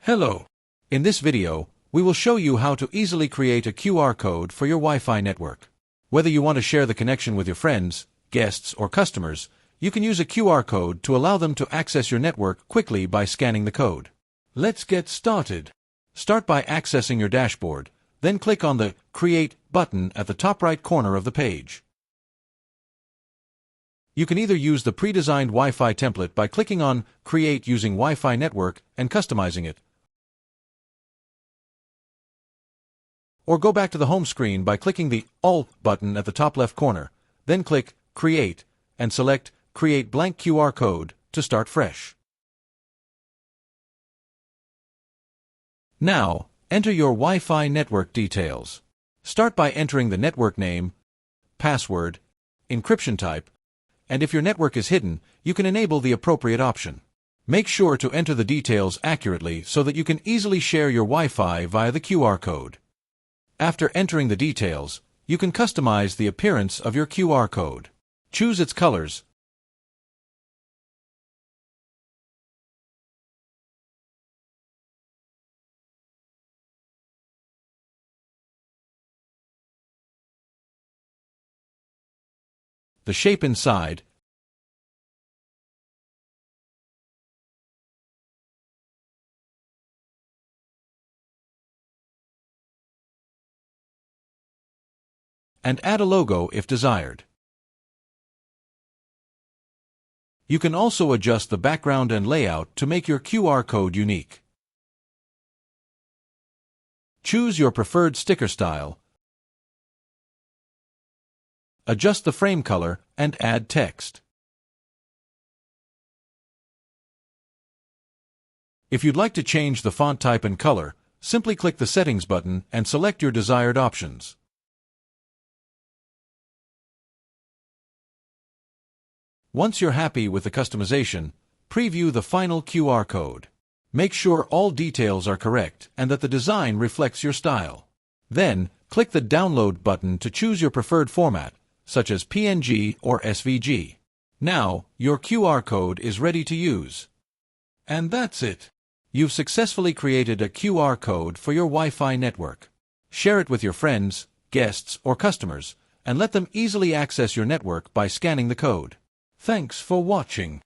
Hello. In this video, we will show you how to easily create a QR code for your Wi-Fi network. Whether you want to share the connection with your friends, guests, or customers, you can use a QR code to allow them to access your network quickly by scanning the code. Let's get started. Start by accessing your dashboard, then click on the Create button at the top right corner of the page. You can either use the pre-designed Wi-Fi template by clicking on Create using Wi-Fi network and customizing it, or go back to the home screen by clicking the All button at the top left corner, then click Create and select Create blank QR code to start fresh. Now, enter your Wi-Fi network details. Start by entering the network name, password, encryption type, and if your network is hidden, you can enable the appropriate option. Make sure to enter the details accurately so that you can easily share your Wi-Fi via the QR code. After entering the details, you can customize the appearance of your QR code. Choose its colors, the shape inside, and add a logo if desired. You can also adjust the background and layout to make your QR code unique. Choose your preferred sticker style, adjust the frame color, and add text. If you'd like to change the font type and color, simply click the Settings button and select your desired options. Once you're happy with the customization, preview the final QR code. Make sure all details are correct and that the design reflects your style. Then, click the Download button to choose your preferred format, such as PNG or SVG. Now, your QR code is ready to use. And that's it. You've successfully created a QR code for your Wi-Fi network. Share it with your friends, guests, or customers, and let them easily access your network by scanning the code. Thanks for watching.